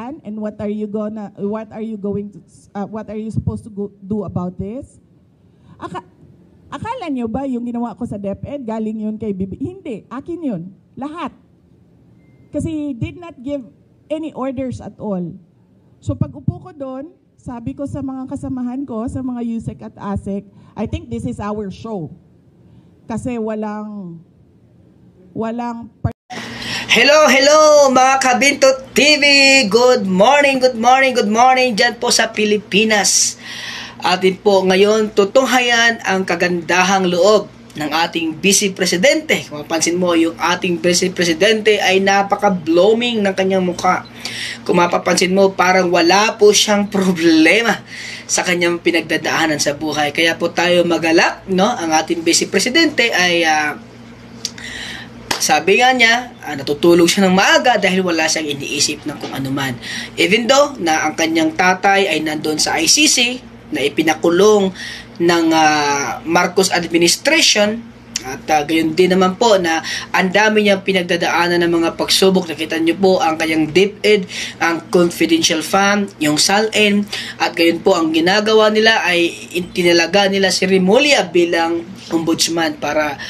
plan and what are you supposed to do about this? Akala nyo ba yung ginawa ko sa DepEd, galing yun kay Bibi? Hindi, akin yun. Lahat. Kasi he did not give any orders at all. So pag upo ko doon, sabi ko sa mga kasamahan ko, sa mga USEC at ASEC, I think this is our show. Kasi walang Hello mga Kabinto TV! Good morning dyan po sa Pilipinas. Atin po ngayon tutunghayan ang kagandahang loob ng ating Vice Presidente. Kung mapansin mo, yung ating Vice Presidente ay napaka-blooming ng kanyang mukha. Kung mapapansin mo, parang wala po siyang problema sa kanyang pinagdadaanan sa buhay. Kaya po tayo magalak, no? Ang ating Vice Presidente ay sabi nga niya, natutulog siya ng maaga dahil wala siyang iniisip ng kung anuman. Even though na ang kanyang tatay ay nandun sa ICC, na ipinakulong ng Marcos administration, at gayon din naman po na ang dami niyang pinagdadaanan ng mga pagsubok. Nakita niyo po ang kanyang DepEd, ang confidential fund, yung SALN, at gayon po ang ginagawa nila ay tinalaga nila si Remulla bilang ombudsman para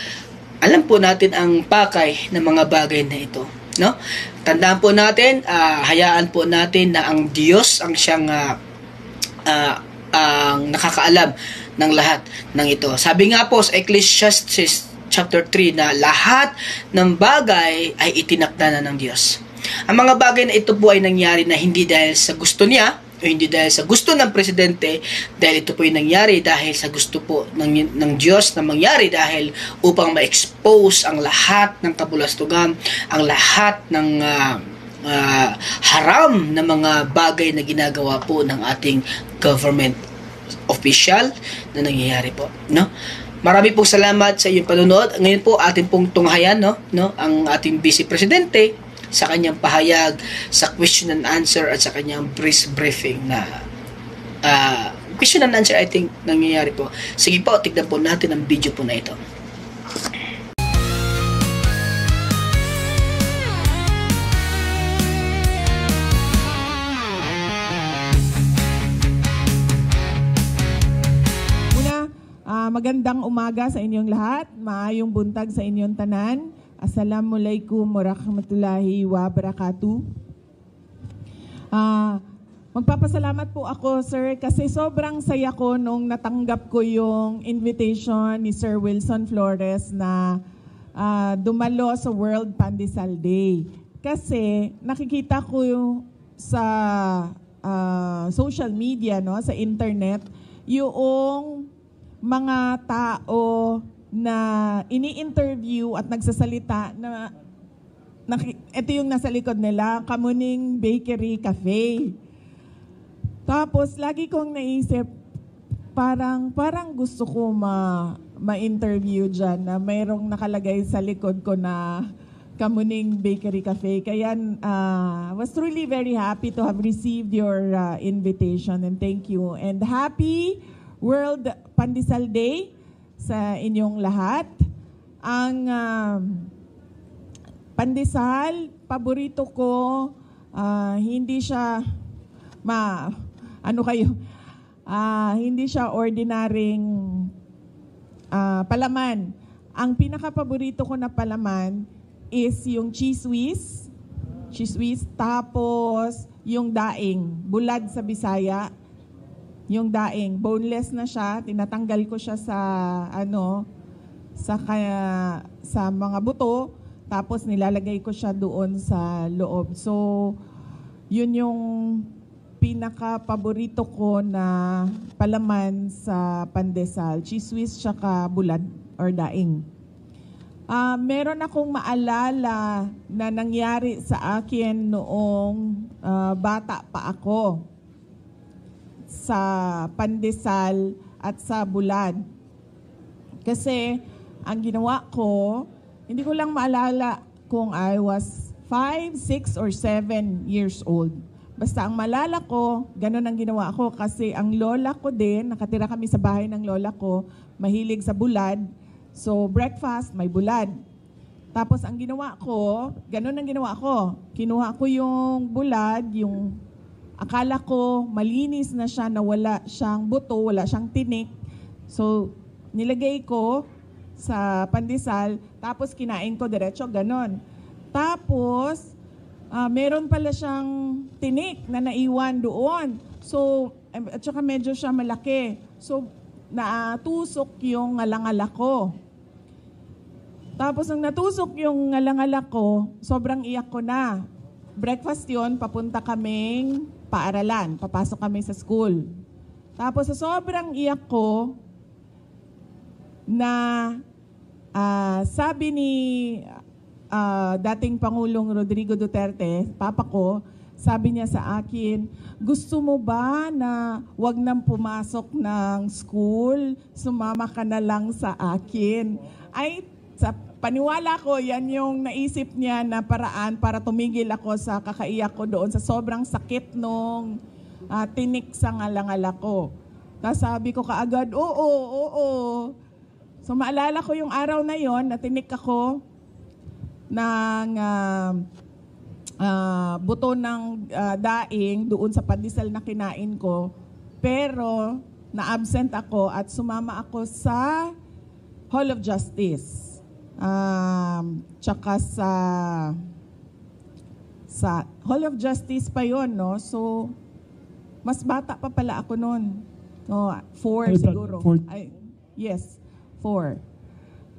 alam po natin ang pakay ng mga bagay na ito, no? Tandaan po natin, hayaan po natin na ang Diyos ang siyang ang nakakaalam ng lahat ng ito. Sabi nga po sa Ecclesiastes chapter 3 na lahat ng bagay ay itinakda na ng Diyos. Ang mga bagay na ito po ay nangyari na hindi dahil sa gusto niya o hindi dahil sa gusto ng presidente, dahil ito po ay nangyari dahil sa gusto po ng Diyos na mangyari dahil upang ma-expose ang lahat ng kabulastugan, ang lahat ng haram na mga bagay na ginagawa po ng ating government official na nangyayari po, no? Marami pong salamat sa iyong panonood. Ngayon po atin pong tunghayan, no, ang ating Vice Presidente sa kanyang pahayag, sa question and answer at sa kanyang briefing na question and answer I think nangyayari po. Sige po, tignan po natin ang video po na ito. Magandang umaga sa inyong lahat, maayong buntag sa inyong tanan. Assalamualaikum warahmatullahi wabarakatuh. Magpapasalamat po ako, sir, kasi sobrang saya ko nung natanggap ko yung invitation ni Sir Wilson Flores na dumalo sa World Pandesal Day. Kasi nakikita ko sa social media, no, sa internet, yung mga tao na ini-interview at nagsasalita na ito yung nasa likod nila, Kamuning Bakery Cafe. Tapos lagi kong naisip, parang gusto ko ma-interview dyan na mayroong nakalagay sa likod ko na Kamuning Bakery Cafe. Kaya was truly very happy to have received your invitation, and thank you. And happy World Pandesal Day sa inyong lahat. Ang pandesal, paborito ko, hindi siya hindi siya ordinaryong palaman. Ang pinaka-paborito ko na palaman is yung cheese whiz, tapos yung daing, bulad sa Bisaya. Yung daing, boneless na siya, tinatanggal ko siya sa mga buto, tapos nilalagay ko siya doon sa loob. So, yun yung pinaka-paborito ko na palaman sa pandesal, cheese whiz tsaka bulad or daing. Meron akong maalala na nangyari sa akin noong bata pa ako sa pandesal at sa bulad. Kasi ang ginawa ko, hindi ko lang maalala kung I was 5, 6, or 7 years old. Basta ang malala ko, ganun ang ginawa ko kasi ang lola ko din, nakatira kami sa bahay ng lola ko, mahilig sa bulad. So breakfast, may bulad. Tapos ang ginawa ko, ganun ang ginawa ko. Kinuha ko yung bulad, yung akala ko malinis na siya na wala siyang buto, wala siyang tinik. So, nilagay ko sa pandesal, tapos kinain ko diretso, ganon. Tapos, meron pala siyang tinik na naiwan doon. So, at saka medyo siya malaki. So, natusok yung ngalangala ko. Tapos, nang natusok yung ngalangala ko, sobrang iyak ko na. Breakfast yun, papunta kaming paaralan. Papasok kami sa school. Tapos, sa sobrang iyak ko, na sabi ni dating Pangulong Rodrigo Duterte, papa ko, sabi niya sa akin, gusto mo ba na wag nang pumasok ng school, sumama ka na lang sa akin? Ay, sa paniwala ko, yan yung naisip niya na paraan para tumigil ako sa kakaiyak ko doon sa sobrang sakit nung tinik sa ngalangala ko. Tapos sabi ko kaagad, oo. So maalala ko yung araw na yon na tinik ako ng buto ng daing doon sa pandesal na kinain ko. Pero na-absent ako at sumama ako sa Hall of Justice. Tsaka sa Hall of Justice pa yon, no? So, mas bata pa pala ako noon. No, 4 siguro. Ay, yes, 4.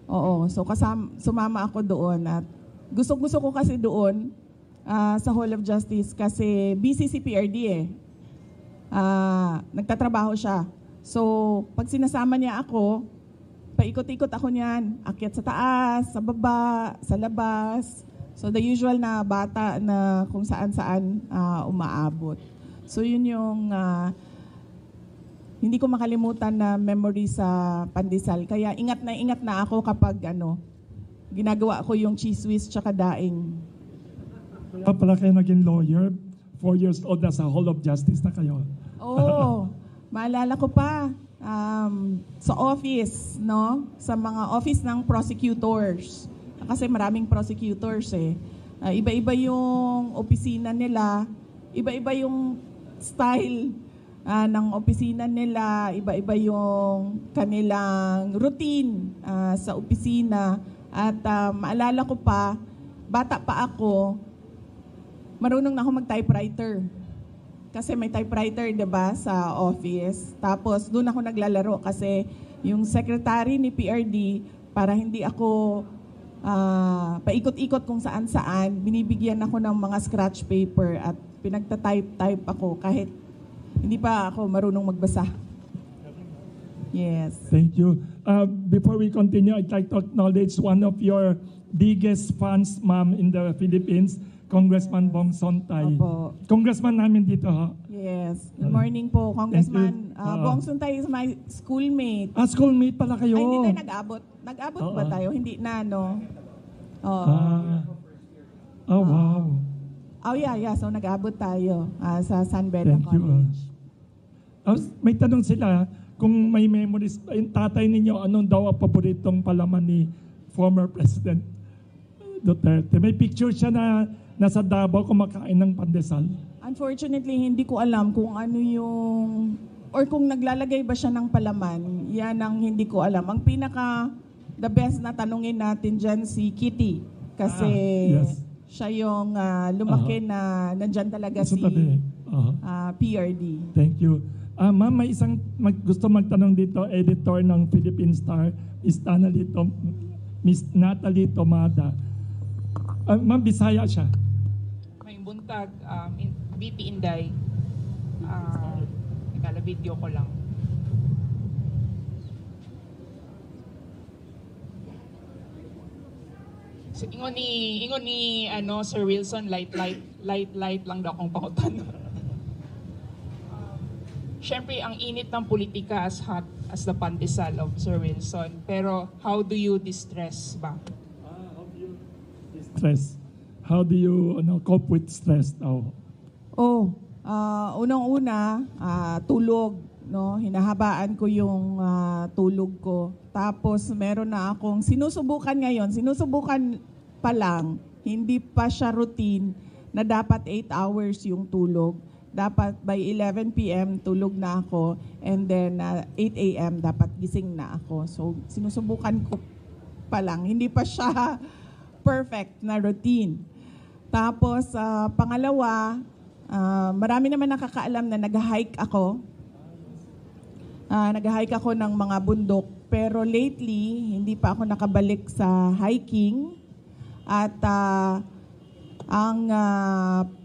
Oo, so sumama ako doon at gusto ko kasi doon sa Hall of Justice kasi busy si PRD nagtatrabaho siya. So, pag sinasama niya ako, paikot-ikot ako niyan, akyat sa taas, sa baba, sa labas. So, the usual na bata na kung saan-saan umaabot. So, yun yung hindi ko makalimutan na memory sa pandesal. Kaya ingat na ako kapag ginagawa ko yung cheese whiz tsaka daing. Kaya pala kayo naging lawyer, 4 years old na sa Hall of Justice na kayo. Oo, maalala ko pa. Sa office, no? Sa mga office ng prosecutors. Kasi maraming prosecutors iba-iba yung opisina nila, iba-iba yung style ng opisina nila, iba-iba yung kanilang routine sa opisina. At maalala ko pa, bata pa ako, marunong na ako mag-typewriter. Kasi may typewriter, 'di ba, sa office. Tapos doon ako naglalaro kasi yung secretary ni PRD, para hindi ako paikot-ikot kung saan-saan, binibigyan ako ng mga scratch paper at pinagta-type ako kahit hindi pa ako marunong magbasa. Yes. Thank you. Before we continue, I'd like to acknowledge one of your biggest fans, ma'am, in the Philippines, Congressman Bong Sontay. Opo. Congressman namin dito, ha? Yes. Good morning po, Congressman. Bong Sontay is my schoolmate. Schoolmate pala kayo. Ay, hindi tayo nag-abot. Nag-abot ba tayo? Hindi na, no? Wow. Oh, yeah. So, nag-abot tayo sa San Beda Thank you. College. May tanong sila, kung may memories, yung tatay ninyo, anong daw ang paboritong palaman ni former President Duterte? May picture siya na nasa Davao kumakain ng pandesal. Unfortunately, hindi ko alam kung ano yung, or kung naglalagay ba siya ng palaman. Yan ang hindi ko alam. Ang the best na tanungin natin dyan si Kitty. Kasi yes. siya yung lumaki na nandyan talaga si PRD. Thank you. Ma'am, may isang gusto magtanong dito, editor ng Philippine Star, Miss Natalie Tomada. Ma'am, Bisaya siya. May buntag, BP Inday. Nagala video ko lang. So, ingon ni Sir Wilson, light lang daw akong pangutan. Siyempre, ang init ng politika as hot as the pandesal of Sir Wilson. Pero how do you distress ba? How do you distress? How do you cope with stress now? Unang-una, tulog. No? Hinahabaan ko yung tulog ko. Tapos meron na akong sinusubukan ngayon. Sinusubukan pa lang, hindi pa siya routine na dapat 8 hours yung tulog. dapat by 11 p.m. tulog na ako, and then 8 a.m. dapat gising na ako. So sinusubukan ko pa lang, hindi pa siya perfect na routine. Tapos pangalawa, marami naman nakakaalam na nag-hike ako. Nag-hike ako ng mga bundok, pero lately hindi pa ako nakabalik sa hiking. At ang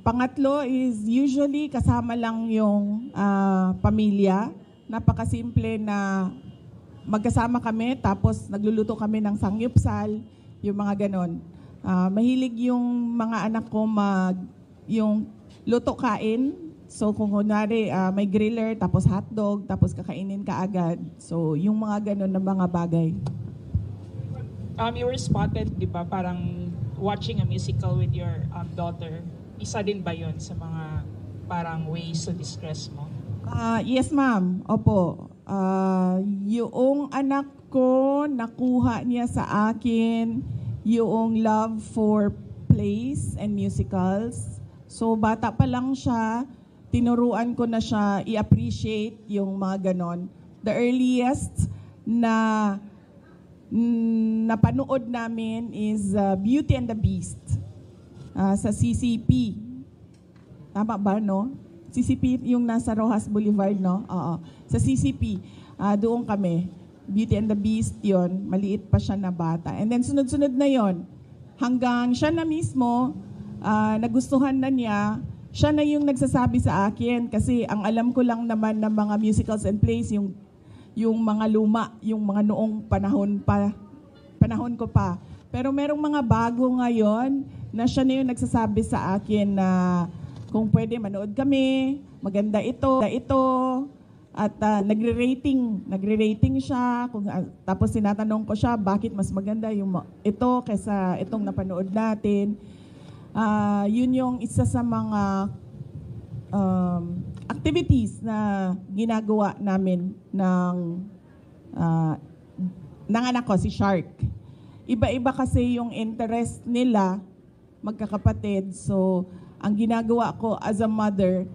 pangatlo is usually kasama lang yung pamilya. Napakasimple na magkasama kami, tapos nagluluto kami ng sangyupsal, yung mga ganon. Mahilig yung mga anak ko yung luto kain. So kung kunwari may griller, tapos hotdog, tapos kakainin ka agad. So yung mga ganon na mga bagay. You were spotted, di ba, parang watching a musical with your daughter. Isa din ba yun sa mga parang ways to distress mo? Yes, ma'am. Opo. Yung anak ko, nakuha niya sa akin yung love for plays and musicals. So bata pa lang siya, tinuruan ko na siya i-appreciate yung mga ganon. The earliest na napanood namin is Beauty and the Beast sa CCP. Tama ba, no? CCP yung nasa Rojas Boulevard, no? Oo. Sa CCP, doon kami. Beauty and the Beast yon, maliit pa siya na bata. And then sunod-sunod na yon, hanggang siya na mismo, nagustuhan na niya, siya na yung nagsasabi sa akin. Kasi ang alam ko lang naman ng mga musicals and plays, yung mga luma, yung mga noong panahon ko pa. Pero merong mga bago ngayon na siya na yung nagsasabi sa akin na kung pwede manood kami, maganda ito. At nagre-rating siya. Tapos tinatanong ko siya, bakit mas maganda yung ito kaysa itong napanood natin. Yun yung isa sa mga activities na ginagawa namin ng anak ko, si Shark. Iba-iba kasi yung interest nila, magkakapatid. So, ang ginagawa ko as a mother,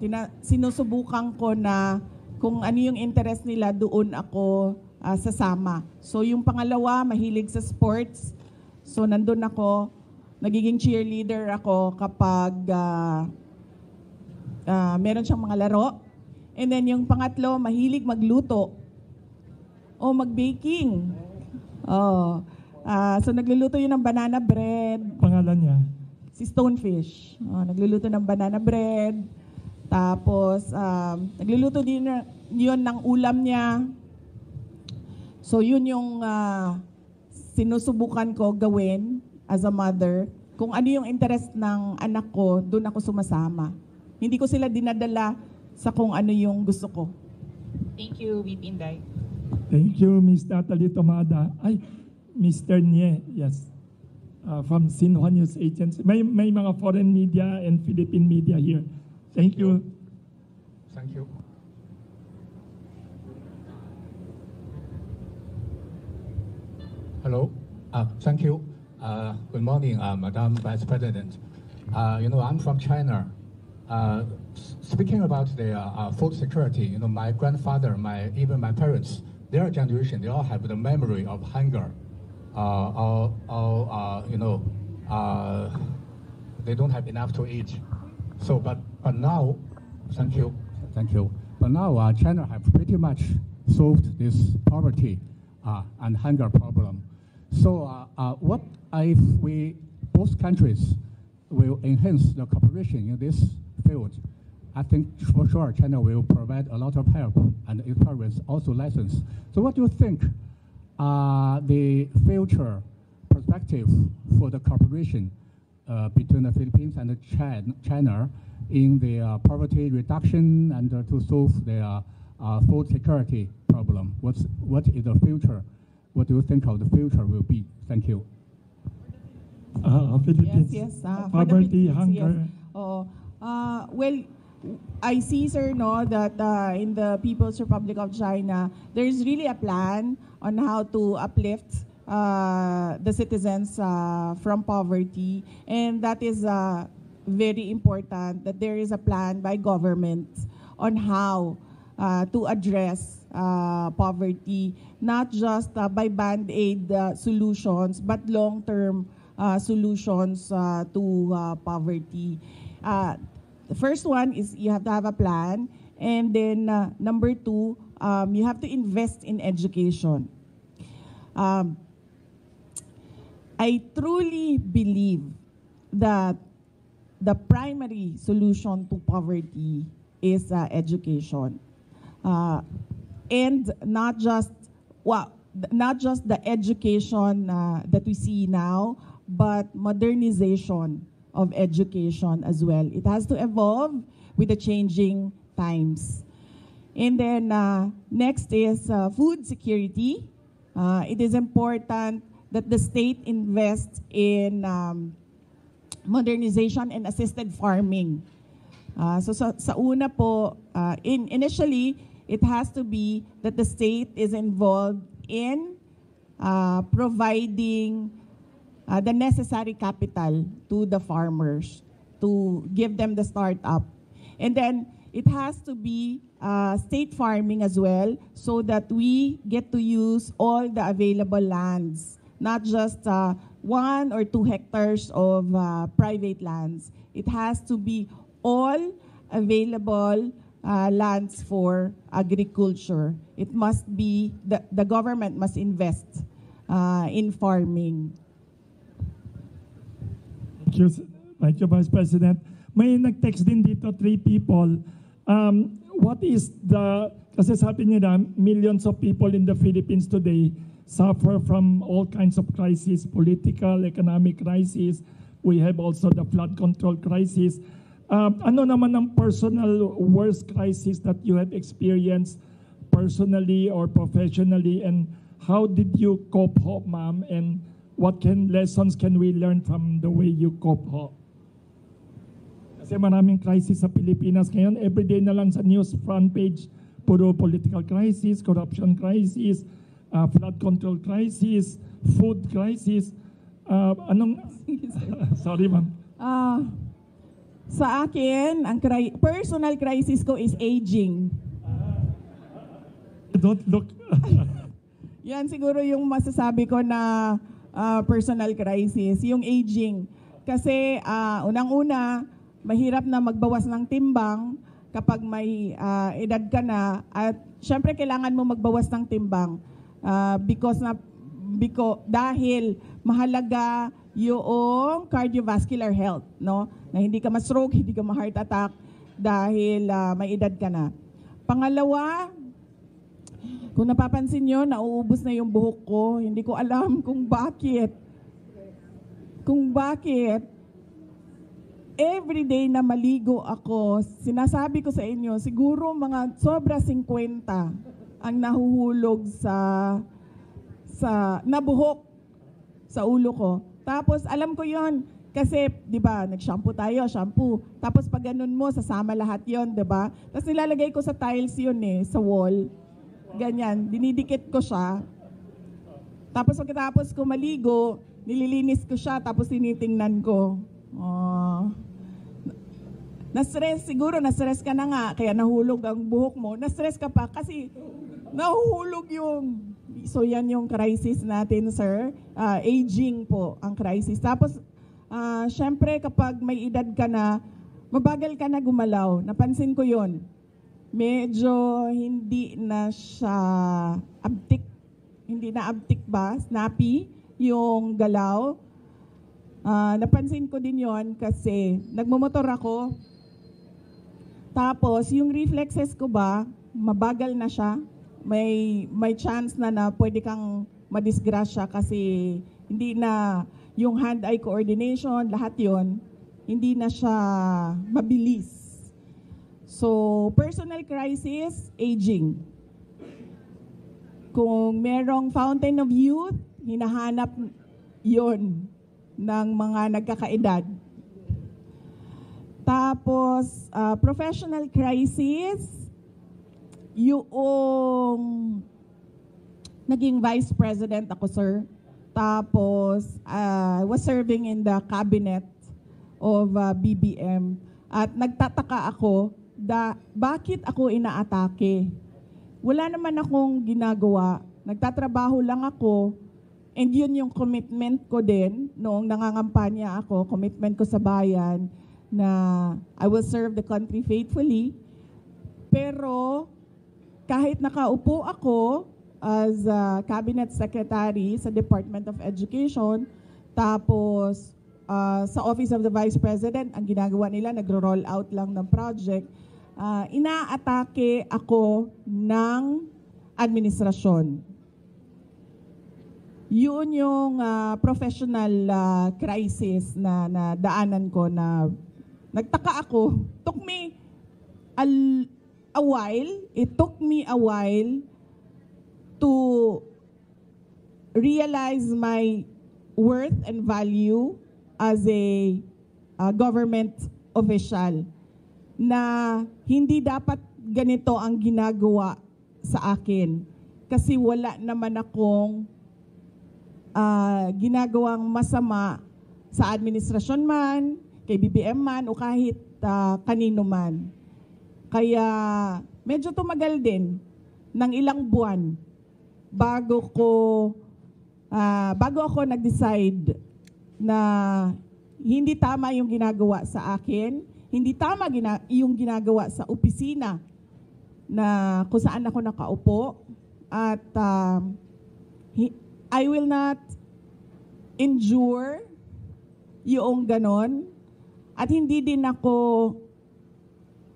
sinusubukan ko na kung ano yung interest nila, doon ako sasama. So, yung pangalawa, mahilig sa sports. So, nandun ako, nagiging cheerleader ako kapag meron siyang mga laro. And then yung pangatlo, mahilig magluto o mag-baking. So nagluluto yun ng banana bread. Pangalan niya? Si Stonefish. Nagluluto ng banana bread. Tapos nagluluto din yun ng ulam niya. So yun yung sinusubukan ko gawin as a mother. Kung ano yung interest ng anak ko, doon ako sumasama. Hindi ko sila dinadala sa kung ano yung gusto ko. Thank you, VP Inday. Thank you, Ms. Natalie Tomada. Ay, Mr. Nye, yes. From Xinhua News Agency. May mga foreign media and Philippine media here. Thank you. Thank you. Hello. Thank you. Good morning, Madam Vice President. I'm from China. Speaking about the food security, my grandfather, even my parents, their generation, they all have the memory of hunger. They don't have enough to eat. So, but now, thank you. But now China have pretty much solved this poverty and hunger problem. So, what if both countries will enhance the cooperation in this field? I think for sure China will provide a lot of help and experience, also lessons. So what do you think the future perspective for the cooperation between the Philippines and China in the poverty reduction and to solve the food security problem? What is the future? What do you think of the future will be? Thank you. Philippines. Yes. Poverty, Philippines, hunger. Yes. Well, I see, sir, that in the People's Republic of China, there's really a plan on how to uplift the citizens from poverty, and that is very important that there is a plan by government on how to address poverty, not just by band-aid solutions, but long-term solutions to poverty. The first one is you have to have a plan, and then number two, you have to invest in education. I truly believe that the primary solution to poverty is education. And not just the education that we see now, but modernization of education as well. It has to evolve with the changing times. And then next is food security. It is important that the state invests in modernization and assisted farming. So sa una po, initially, it has to be that the state is involved in providing the necessary capital to the farmers to give them the startup. And then it has to be state farming as well, so that we get to use all the available lands, not just 1 or 2 hectares of private lands. It has to be all available lands for agriculture. It must be, the government must invest in farming. Thank you, Vice President. May nag-text din dito, 3 people. What is kasi sabi nila, millions of people in the Philippines today suffer from all kinds of crises, political, economic crisis. We have also the flood control crisis. Ano naman ang personal worst crisis that you have experienced personally or professionally, and how did you cope ho, ma'am, and what lessons can we learn from the way you cope ho? Kasi maraming crisis sa Pilipinas ngayon. Everyday na lang sa news front page, puro political crisis, corruption crisis, flood control crisis, food crisis. Sorry, ma'am. Sa akin, ang personal crisis ko is aging. Don't look. Yan siguro yung masasabi ko na personal crisis, yung aging. Kasi unang-una, mahirap na magbawas ng timbang kapag may edad ka na, at syempre kailangan mo magbawas ng timbang dahil mahalaga yung cardiovascular health, no? Na hindi ka ma-stroke, hindi ka ma-heart attack dahil may edad ka na. Pangalawa, kung napapansin nyo, nauubos na yung buhok ko. Hindi ko alam kung bakit. Everyday na maligo ako, sinasabi ko sa inyo, siguro mga sobra 50 ang nahuhulog na buhok sa ulo ko. Tapos alam ko yon kasi 'di ba, nag-shampoo tayo, Tapos pag ganun mo, sasama lahat 'yon, 'di ba? Tapos nilalagay ko sa tiles 'yon sa wall. Ganyan, dinidikit ko siya. Tapos pagkatapos ko maligo, nililinis ko siya, tapos tinitingnan ko. Na-stress ka na nga, kaya nahulog ang buhok mo. Na-stress ka pa kasi nahuhulog yung. So yan yung crisis natin, sir. Aging po ang crisis. Tapos, syempre kapag may edad ka na, mabagal ka na gumalaw. Napansin ko yon. Medyo hindi na siya abtik. Hindi na abtik ba? Snappy yung galaw. Napansin ko din yon kasi nagmumotor ako. Tapos yung reflexes ko ba, mabagal na siya. May chance na pwede kang madisgrasya kasi hindi na yung hand-eye coordination, lahat yon, hindi na siya mabilis. So, personal crisis, aging. Kung merong fountain of youth, hinahanap yon ng mga nagkakaedad. Tapos, professional crisis, yung naging vice president ako, sir. Tapos, was serving in the cabinet of BBM. At nagtataka ako bakit ako inaatake. Wala naman akong ginagawa. Nagtatrabaho lang ako. And yun yung commitment ko din noong nangangampanya ako, commitment ko sa bayan na I will serve the country faithfully. Pero kahit nakaupo ako as a cabinet secretary sa Department of Education, tapos sa Office of the Vice President, ang ginagawa nila, nagro-roll out lang ng project, inaatake ako ng administrasyon. Yun yung professional crisis na daanan ko na nagtaka ako. Took me a while. It took me a while to realize my worth and value as a government official, na hindi dapat ganito ang ginagawa sa akin kasi wala naman akong ginagawang masama sa administrasyon man, kay BBM man, o kahit kanino man. Kaya medyo tumagal din ng ilang buwan bago ako nag-decide na hindi tama yung ginagawa sa akin, hindi tama yung ginagawa sa opisina na kung saan ako nakaupo, at I will not endure yung ganon, at hindi din ako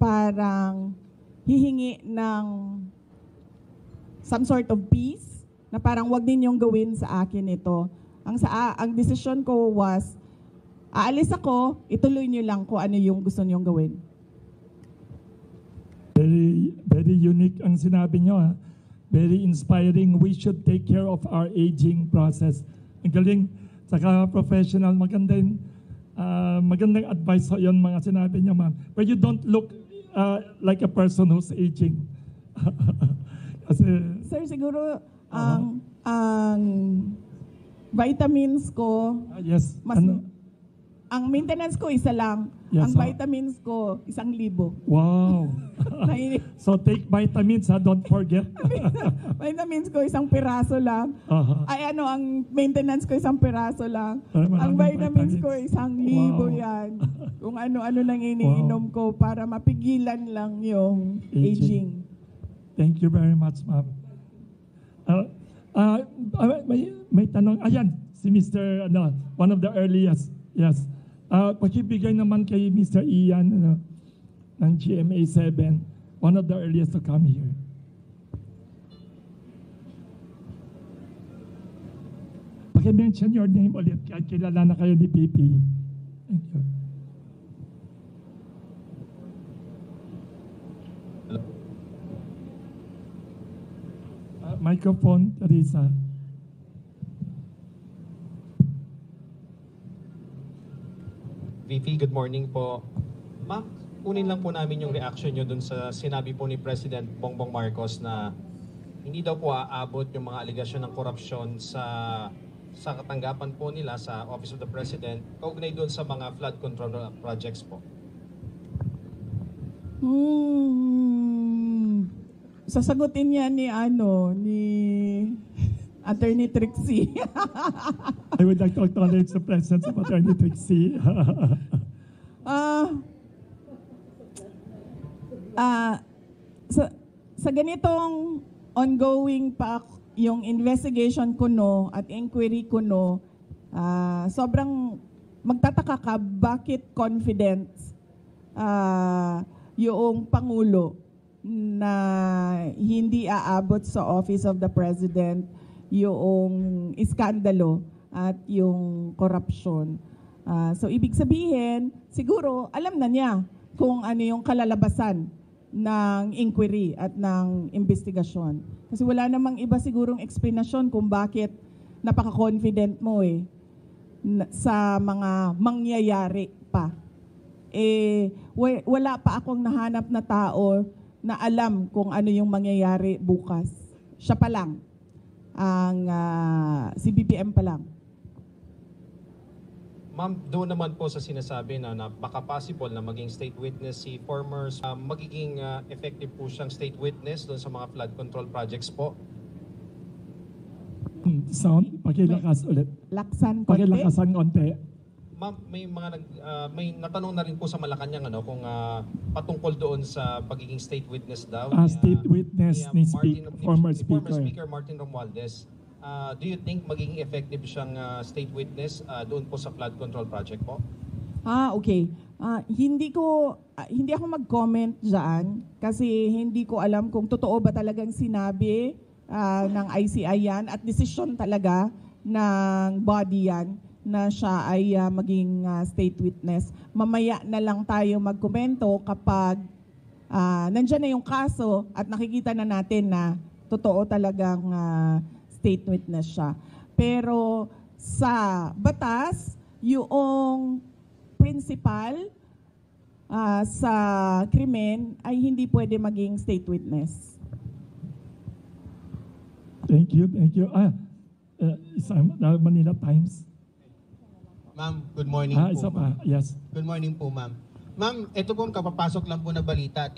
parang hihingi ng some sort of peace na parang wag ninyong gawin sa akin ito. Ang decision ko was, aalis ako, ituloy niyo lang kung ano yung gusto niyong gawin. Very, very unique ang sinabi niyo. Very inspiring. We should take care of our aging process. Ang galing, saka professional, magandang advice so yun mga sinabi niyo, ma'am. But you don't look like a person who's aging. Kasi, Sir, siguro ang vitamins ko, yes, ang maintenance ko isa lang. Yes, ang vitamins ko 1,000. wow. So take vitamins, don't forget. Vitamins ko 1 piraso lang. Ay ang maintenance ko 1 piraso lang. Ang vitamins ko 1,000 yan. Kung ano-ano nang iniinom ko para mapigilan lang yung aging. Thank you very much, ma'am. May tanong. Ayan, si Mr. One of the earliest. Yes. Pakibigay naman kay Mr. Ian ng GMA 7, one of the earliest to come here. Paki-mention your name ulit, kilala na kayo ni PP. Thank you. Microphone, Teresa. VP, good morning po. Ma'am, kunin lang po namin yung reaction nyo dun sa sinabi po ni President Bongbong Marcos na hindi daw po aabot yung mga aligasyon ng korupsyon sa katanggapan po nila sa Office of the President kaugnay dun sa mga flood control projects po. Sasagutin yan ni Attorney Trixie. I would like to acknowledge the presence of Attorney Trixie. Sa ganitong ongoing pa yung investigation ko at inquiry ko sobrang magtataka ka bakit confident yung Pangulo na hindi aabot sa Office of the President yung iskandalo at yung korupsyon. So ibig sabihin, siguro alam na niya kung ano yung kalalabasan ng inquiry at ng investigasyon. Kasi wala namang iba sigurong explanation kung bakit napaka-confident mo sa mga mangyayari pa. Wala pa akong nahanap na tao na alam kung ano yung mangyayari bukas. Siya pa lang. Si BBM pa lang. Ma'am, doon naman po sa sinasabi na baka possible na maging state witness si former, magiging effective po siyang state witness doon sa mga flood control projects po. Sound, pakilakas ulit. Laksan konti. Pakilakasan konti. Ma'am, may natanong na rin po sa Malacanang kung patungkol doon sa pagiging state witness daw. State witness ni former Speaker Martin Romualdez. Do you think magiging effective siyang state witness doon po sa flood control project po? Okay. Hindi ako mag-comment diyan kasi hindi ko alam kung totoo ba talagang sinabi ng ICI yan at desisyon talaga ng body yan na siya ay maging state witness. Mamaya na lang tayo magkomento kapag nandyan na yung kaso at nakikita na natin na totoo talagang state witness siya. Pero sa batas, yung principal sa krimen ay hindi pwede maging state witness. Thank you. Manila Times. Ma'am, good morning po. Isa pa, yes. Good morning po, ma'am. Ma'am, ito pong kapapasok lang po na balita.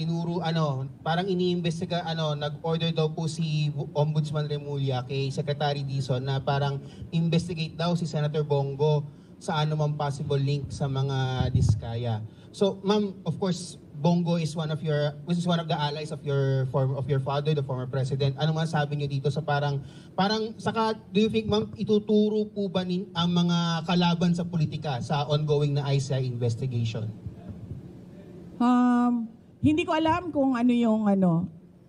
Parang iniimbestiga, nag-order daw po si Ombudsman Remulla kay Secretary Dizon na parang investigate daw si Senator Bongo sa anumang possible link sa mga diskaya. So, ma'am, of course, Bongo is one of the allies of your father, the former president. Ano masasabi niyo dito sa parang saka do you think, ma'am, ituturo po ba ang mga kalaban sa politika sa ongoing na ICI investigation? Hindi ko alam kung ano yung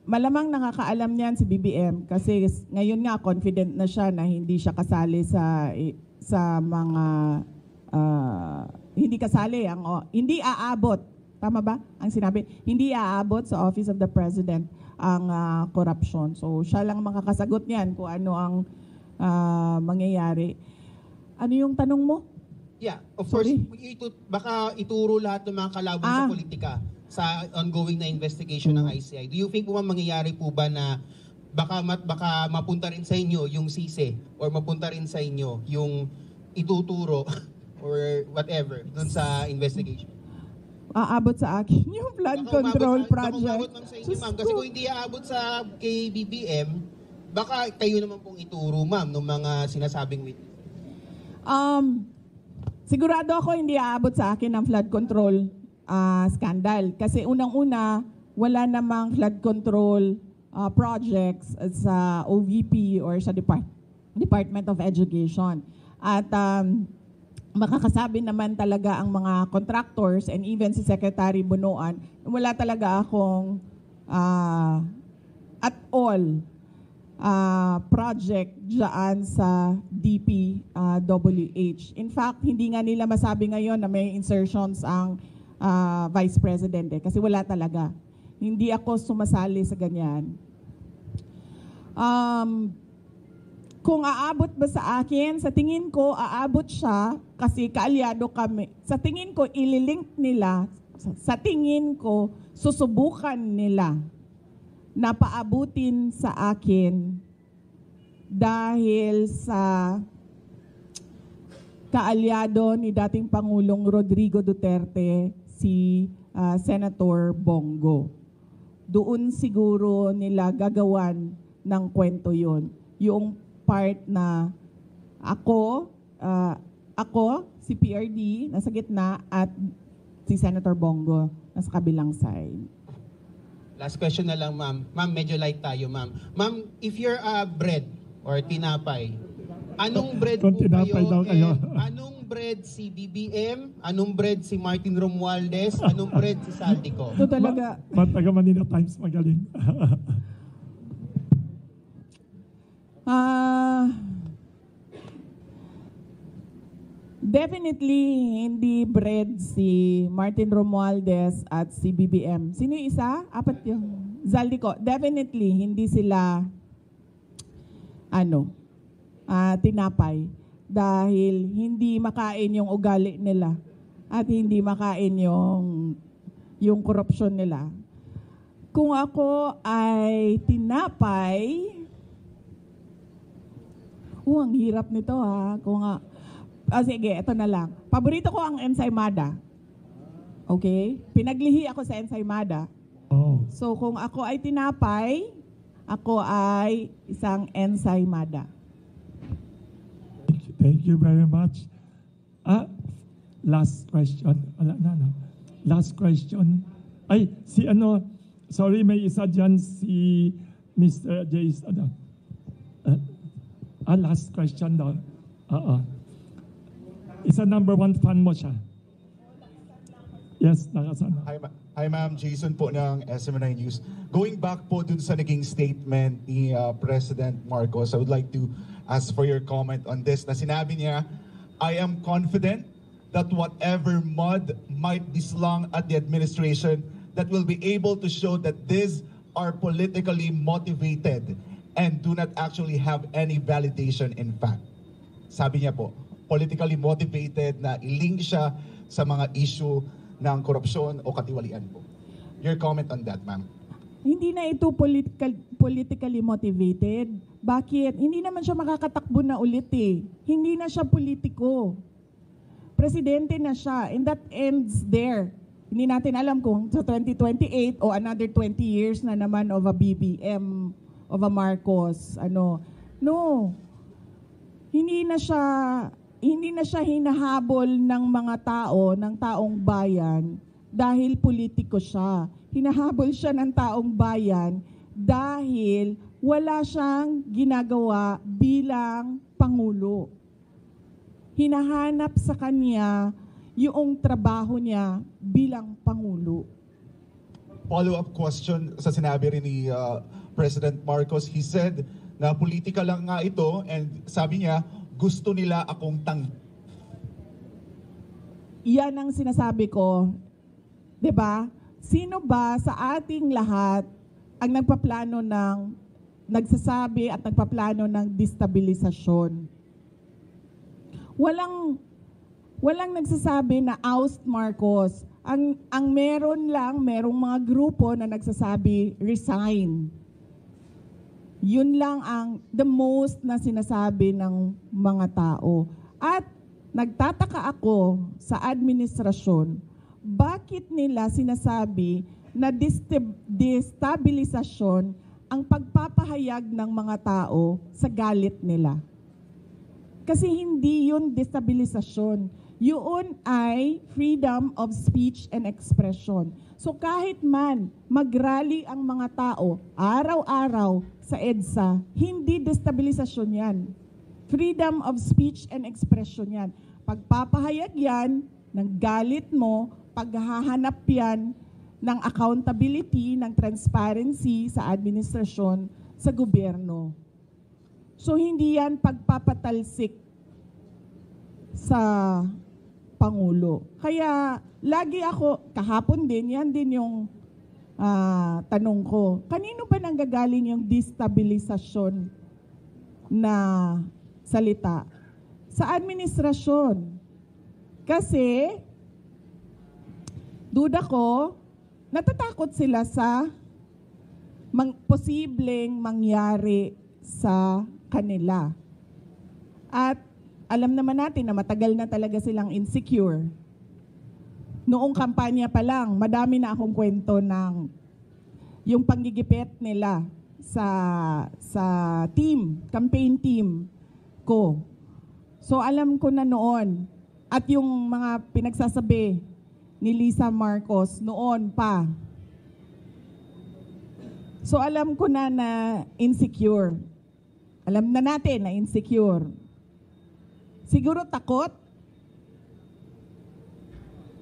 malamang nakakaalam niyan si BBM kasi ngayon nga confident na siya na hindi siya kasali sa mga hindi aabot. Tama ba ang sinabi? Hindi aabot sa Office of the President ang corruption. So siya lang makakasagot niyan kung ano ang mangyayari. Ano yung tanong mo? Yeah, of course, baka ituro lahat ng mga kalaban sa politika sa ongoing na investigation ng ICI. Do you think po mangyayari po ba na baka mapunta rin sa inyo yung sise or mapunta rin sa inyo yung ituturo or whatever dun sa investigation? Aabot sa akin yung flood control project. Baka umabot, ma'am, sa inyo, ma'am. Kasi kung hindi aabot sa kay BBM, baka kayo naman pong ituro, ma'am, ng mga sinasabing witness. Sigurado ako hindi aabot sa akin ang flood control scandal. Kasi unang-una, wala namang flood control projects sa OVP or sa Department of Education. At makakasabi naman talaga ang mga contractors and even si Secretary Bunuan, wala talaga akong at all project dyan sa DPWH. In fact, hindi nga nila masabi ngayon na may insertions ang Vice President kasi wala talaga. Hindi ako sumasali sa ganyan. Kung aabot ba sa akin, sa tingin ko aabot siya kasi kaalyado kami. Sa tingin ko ililink nila, sa tingin ko susubukan nila na paabutin sa akin dahil sa kaalyado ni dating Pangulong Rodrigo Duterte, si Senator Bongo. Doon siguro nila gagawan ng kwento yon. Yung part na ako, si PRD, nasa gitna, at si Senator Bongo, nasa kabilang side. Last question na lang, ma'am. Ma'am, medyo light tayo, ma'am. Ma'am, if you're bread or tinapay, anong bread po kayo? Anong bread si BBM? Anong bread si Martin Romualdez? Anong bread si Saldico? Ito talaga. Taga Manila Times, magaling. Definitely hindi bread si Martin Romualdez at si BBM. Sino yung isa? Apat yung Zaldico. Definitely hindi sila tinapay dahil hindi makain yung ugali nila at hindi makain yung korupsyon nila. Kung ako ay tinapay, ang hirap nito ha. Sige, ito na lang. Paborito ko ang ensaymada. Okay? Pinaglihi ako sa ensaymada. Oh, So kung ako ay tinapay, ako ay isang ensaymada. thank you very much. Last question. Wala na, no? Last question. Ay, si ano, sorry, may isa dyan, si Mr. Jace, ano? Last question daw. Isa number 1 fan mo siya. Yes, nakasama. Hi ma'am, Jason po ng SMNI News. Going back po dun sa naging statement ni President Marcos, I would like to ask for your comment on this na sinabi niya, I am confident that whatever mud might be slung at the administration, that will be able to show that these are politically motivated and do not actually have any validation in fact. Sabi niya po, politically motivated na ilink siya sa mga issue ng korupsyon o katiwalian po. Your comment on that, ma'am? Hindi na ito politically motivated. Bakit? Hindi naman siya makakatakbo na ulit eh. Hindi na siya politiko. Presidente na siya. And that ends there. Hindi natin alam kung sa 2028 o another 20 years na naman of a BBM, of a Marcos. No. Hindi na siya hinahabol ng mga tao, ng taong bayan dahil politiko siya. Hinahabol siya ng taong bayan dahil wala siyang ginagawa bilang Pangulo. Hinahanap sa kanya yung trabaho niya bilang Pangulo. Follow-up question sa sinabi rin ni President Marcos. He said na politika lang nga ito and sabi niya, gusto nila akong Yan ang sinasabi ko. 'Di ba? Sino ba sa ating lahat ang nagsasabi at nagpaplano ng destabilisasyon? Walang nagsasabi na oust Marcos. Ang merong mga grupo na nagsasabi resign. Yun lang ang the most na sinasabi ng mga tao. At nagtataka ako sa administrasyon, bakit nila sinasabi na destabilisasyon ang pagpapahayag ng mga tao sa galit nila? Kasi hindi yun destabilisasyon. Yun ay freedom of speech and expression. So kahit man mag-rally ang mga tao araw-araw sa EDSA, hindi destabilisasyon yan. Freedom of speech and expression yan. Pagpapahayag yan ng galit mo, paghahanap yan ng accountability, ng transparency sa administrasyon, sa gobyerno. So hindi yan pagpapatalsik sa Pangulo. Kaya lagi ako, kahapon din, yan din yung tanong ko. Kanino ba nanggagaling yung destabilisasyon na salita? Sa administrasyon. Kasi, duda ko, natatakot sila sa posibleng mangyari sa kanila. At alam naman natin na matagal na talaga silang insecure. Noong kampanya pa lang, madami na akong kwento ng yung panggigipit nila sa campaign team ko. So alam ko na noon, at yung mga pinagsasabi ni Lisa Marcos noon pa. So alam ko na insecure. Alam na natin na insecure. Siguro takot.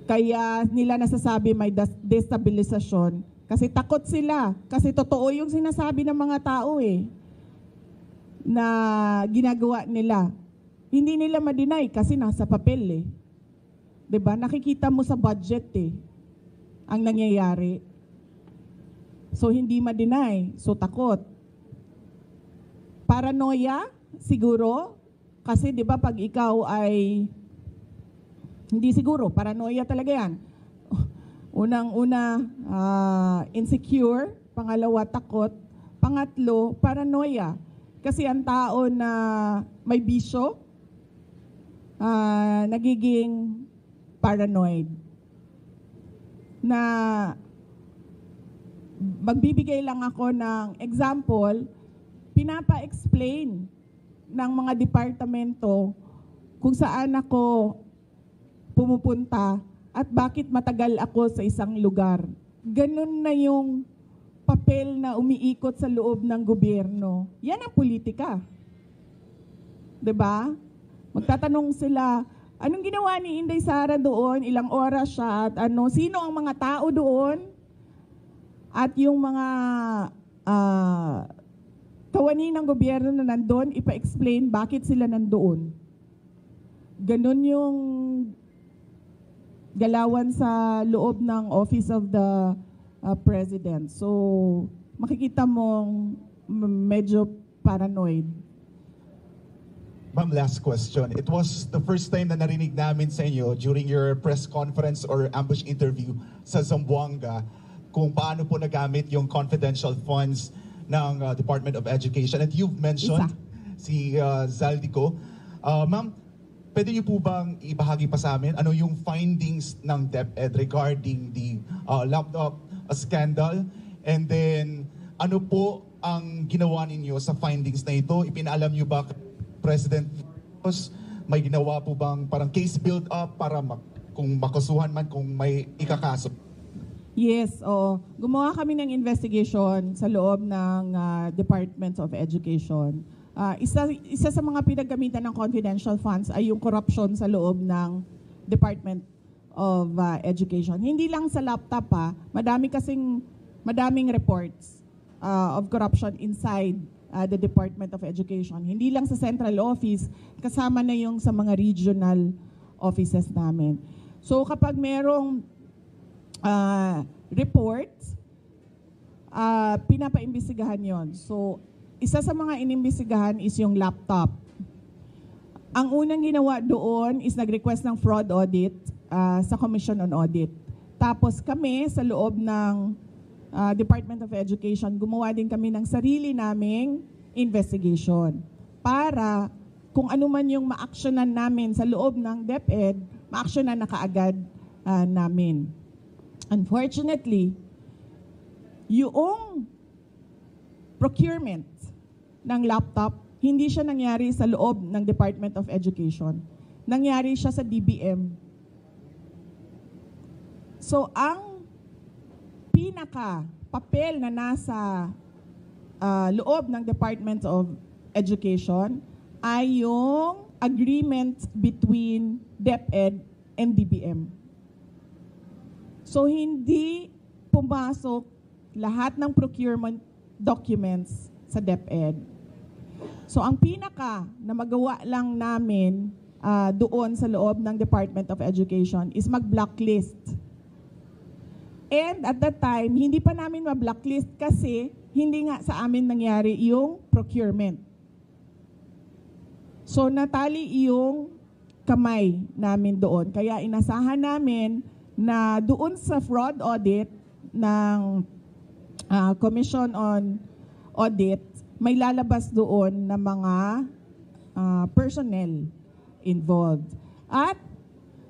Kaya nila nasasabi may destabilisasyon. Kasi takot sila. Kasi totoo yung sinasabi ng mga tao na ginagawa nila. Hindi nila ma-deny kasi nasa papel 'Di ba? Nakikita mo sa budget ang nangyayari. So hindi ma-deny. So takot. Paranoia siguro. Kasi 'di ba pag ikaw ay hindi siguro, paranoia talaga 'yan. Unang-una, insecure, pangalawa takot, pangatlo paranoia. Kasi ang tao na may bisyo, nagiging paranoid. Na magbibigay lang ako ng example, pinapa-explain ng mga departamento kung saan ako pumupunta at bakit matagal ako sa isang lugar. Ganun na yung papel na umiikot sa loob ng gobyerno. Yan ang politika. 'Di ba? Magtatanong sila, anong ginawa ni Inday Sara doon? Ilang oras siya? At sino ang mga tao doon? At yung mga kawani ng gobyerno na nandun, ipa-explain bakit sila nandoon. Ganun yung galawan sa loob ng Office of the President. So, makikita mong medyo paranoid. Ma'am, last question. It was the first time na narinig namin sa inyo during your press conference or ambush interview sa Zamboanga kung paano po nagamit yung confidential funds ng Department of Education. And you've mentioned si Zaldico. Ma'am, pwede niyo po bang ibahagi pa sa amin ano yung findings ng DepEd regarding the laptop scandal? And then, ano po ang ginawa ninyo sa findings na ito? Ipinaalam niyo ba President Marcos? May ginawa po bang parang case build-up para kung makasuhan man, kung may ikakaso? Yes, gumawa kami ng investigation sa loob ng Department of Education. Isa sa mga pinagamitan ng confidential funds ay yung corruption sa loob ng Department of Education. Hindi lang sa laptop madaming reports of corruption inside the Department of Education. Hindi lang sa central office, kasama na yung sa mga regional offices namin. So kapag merong reports, pinapaimbestigahan yon. So isa sa mga inimbestigahan is yung laptop. Ang unang ginawa doon is nag-request ng fraud audit sa Commission on Audit. Tapos kami sa loob ng Department of Education, gumawa din kami ng sarili naming investigation para kung ano man yung ma-actionan namin sa loob ng DepEd, ma-actionan na kaagad namin. Unfortunately, yung procurement ng laptop, hindi siya nangyari sa loob ng Department of Education. Nangyari siya sa DBM. So, ang pinaka-papel na nasa loob ng Department of Education ay yung agreement between DepEd and DBM. So, hindi pumasok lahat ng procurement documents sa DepEd. So, ang pinaka na magawa lang namin doon sa loob ng Department of Education is mag-blacklist. And at that time, hindi pa namin ma-blacklist kasi hindi nga sa amin nangyari yung procurement. So, natali yung kamay namin doon. Kaya inasahan namin na doon sa fraud audit ng Commission on Audit, may lalabas doon na mga personnel involved. At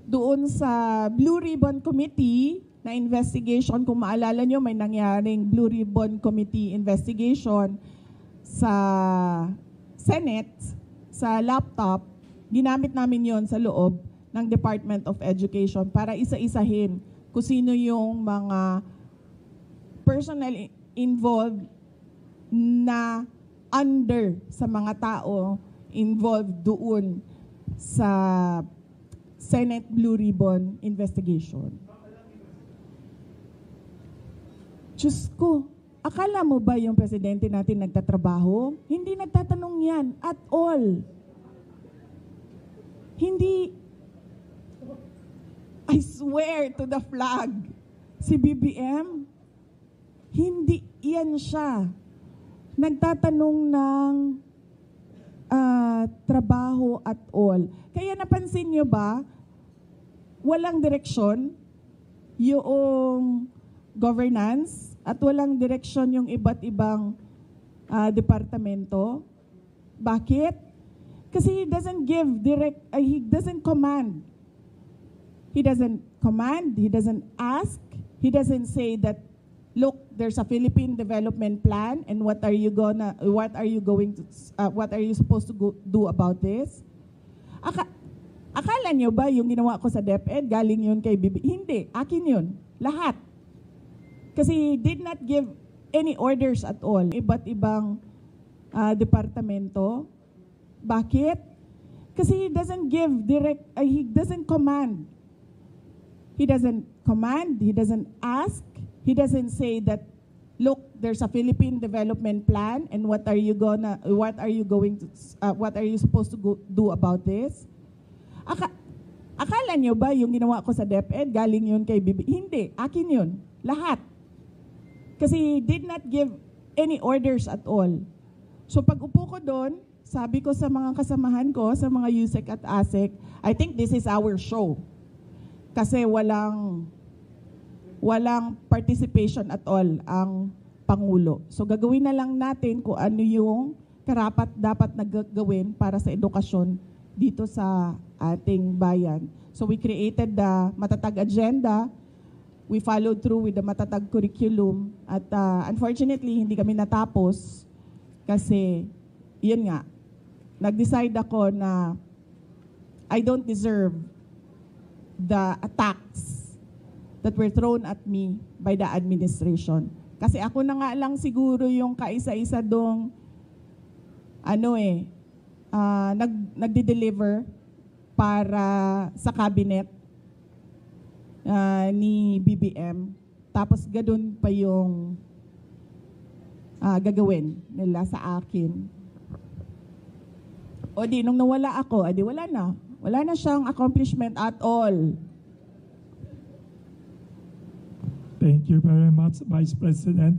doon sa Blue Ribbon Committee na investigation, kung maalala nyo, may nangyaring Blue Ribbon Committee investigation sa Senate, sa laptop, ginamit namin yon sa loob ng Department of Education para isa-isahin kung sino yung mga personnel involved na under sa mga tao involved doon sa Senate Blue Ribbon investigation. Diyos ko, akala mo ba yung presidente natin nagtatrabaho? Hindi nagtatanong yan at all. Hindi, I swear to the flag, si BBM, hindi yan siya. Nagtatanong ng trabaho at all. Kaya napansin nyo ba, walang direksyon yung governance at walang direksyon yung iba't ibang departamento. Bakit? Kasi he doesn't give direct, he doesn't command. He doesn't command, he doesn't ask, he doesn't say that, look, there's a Philippine development plan and what are you supposed to do about this? Akala nyo ba yung ginawa ko sa DepEd, galing yun kay Bibi? Hindi, akin yun. Lahat. Kasi he did not give any orders at all. Iba't ibang departamento. Bakit? Kasi he doesn't give direct, he doesn't command. He doesn't command, he doesn't ask, he doesn't say that, look, there's a Philippine development plan and what are you supposed to do about this? Akala nyo ba yung ginawa ko sa DepEd, galing yun kay Bibi? Hindi, akin yun. Lahat. Kasi he did not give any orders at all. So pag upo ko doon, sabi ko sa mga kasamahan ko, sa mga USEC at ASEC, I think this is our show. Kasi walang participation at all ang Pangulo. So gagawin na lang natin kung ano yung karapat dapat na gawin para sa edukasyon dito sa ating bayan. So we created the Matatag Agenda. We followed through with the Matatag Curriculum. At unfortunately, hindi kami natapos kasi, yun nga, nag-decide ako na I don't deserve the attacks that were thrown at me by the administration. Kasi ako na nga lang siguro yung kaisa-isa dong nagde-deliver para sa cabinet ni BBM. Tapos gadun pa yung gagawin nila sa akin. O di, nung nawala ako, adi wala na. Wala na siyang accomplishment at all. Thank you very much, Vice President.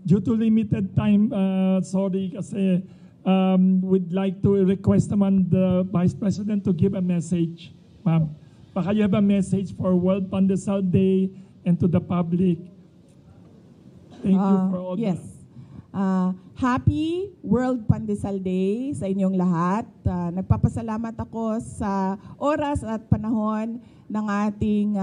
Due to limited time, sorry kasi we'd like to request naman the Vice President to give a message. Ma'am, baka you have a message for World Pandesal Day and to the public. Thank you for all yes. Happy World Pandesal Day sa inyong lahat. Nagpapasalamat ako sa oras at panahon ng ating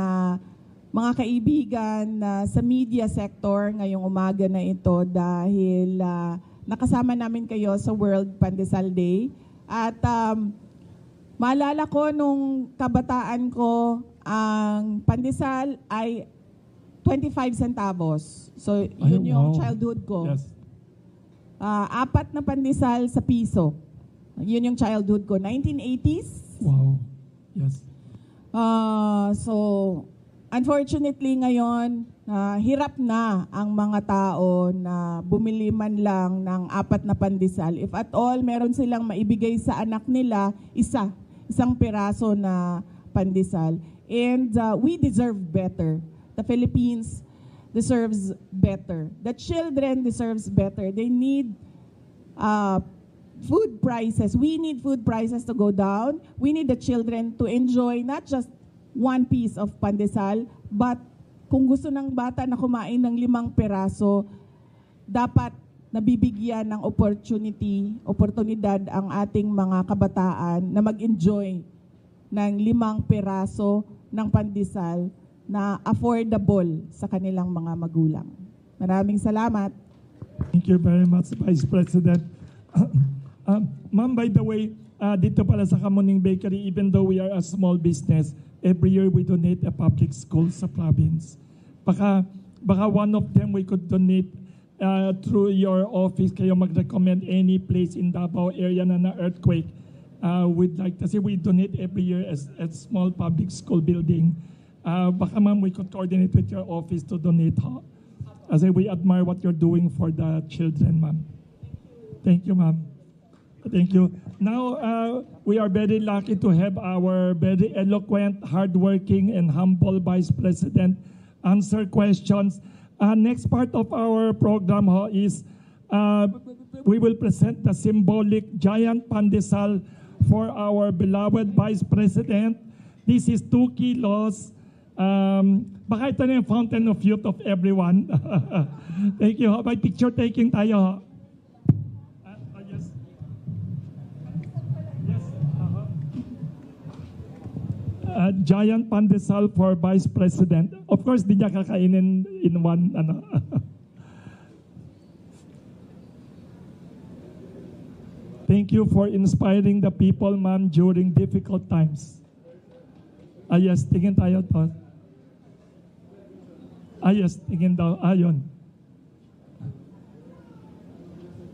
mga kaibigan sa media sector ngayong umaga na ito dahil nakasama namin kayo sa World Pandesal Day. At maalala ko nung kabataan ko, ang pandesal ay 25 centavos. So yun yung childhood ko. Yes. 4 na pandesal sa piso. Yun yung childhood ko. 1980s. Wow. Yes. So, unfortunately ngayon, hirap na ang mga tao na bumili man lang ng 4 na pandesal. If at all, meron silang maibigay sa anak nila, isang piraso na pandesal. And we deserve better. The Philippines deserves better. The children deserves better. They need food prices. We need food prices to go down. We need the children to enjoy not just one piece of pandesal, but kung gusto ng bata na kumain ng 5 peraso, dapat nabibigyan ng oportunidad ang ating mga kabataan na mag-enjoy ng 5 peraso ng pandesal na affordable sa kanilang mga magulang. Maraming salamat. Thank you very much, Vice President. Ma'am, by the way, dito pala sa Kamuning Bakery, even though we are a small business, every year we donate a public school sa province. Baka one of them we could donate through your office, kayo mag-recommend any place in Davao area na earthquake. We'd like to say we donate every year as small public school building. Baka ma'am, we could coordinate with your office to donate. As we admire what you're doing for the children, ma'am. Thank you, ma'am. Thank you. Now, we are very lucky to have our very eloquent, hardworking, and humble Vice President answer questions. Next part of our program is we will present the symbolic giant pandesal for our beloved Vice President. This is 2 kilos. Baka ito na yung fountain of youth of everyone. Thank you. May picture taking tayo. Yes. giant pandesal for Vice President. Of course, di niya kakainin in one, ano. Thank you for inspiring the people, ma'am, during difficult times. Yes, tingin tayo to. Yes, tingin daw. Yun.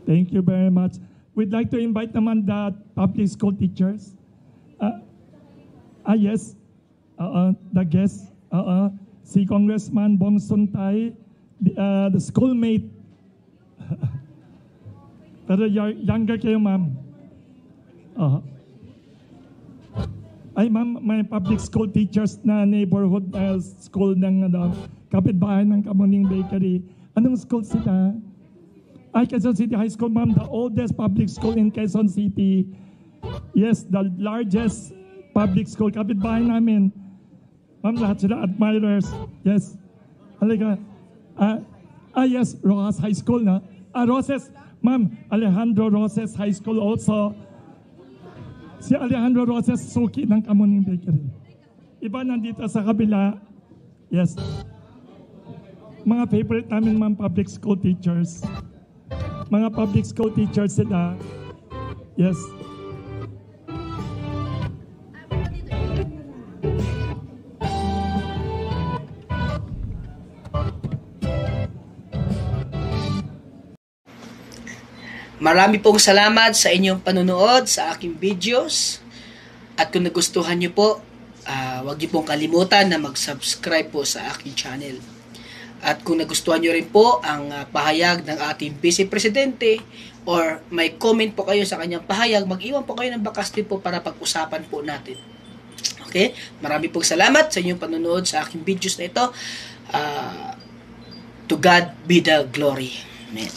Thank you very much. We'd like to invite naman the public school teachers. Yes, the guest, si Congressman Bong Suntay, the schoolmate. Pero younger kayo, ma'am. Ay, ma'am, may public school teachers na neighborhood school ng kapitbahay ng Kamuning Bakery. Anong school sila? Ay, Quezon City High School, ma'am, the oldest public school in Quezon City. Yes, the largest public school. Kapitbahay namin. Ma'am, lahat sila admirers. Yes. Halika. Yes, Rojas High School na. Roses. Ma'am, Alejandro Roses High School also. Si Alejandro Roses, suki ng Kamuning Bakery. Iba nandito sa kabila. Yes. Mga favorite namin, ma'am, public school teachers. Mga public school teachers sila. Yes. Marami pong salamat sa inyong panunood sa aking videos. At kung nagustuhan nyo po, huwag niyo pong kalimutan na mag-subscribe po sa aking channel. At kung nagustuhan nyo rin po ang pahayag ng ating Vice Presidente or may comment po kayo sa kanyang pahayag, mag-iwan po kayo ng bakas din po para pag-usapan po natin. Okay? Marami pong salamat sa inyong panunood sa aking videos na ito. To God be the glory. Amen.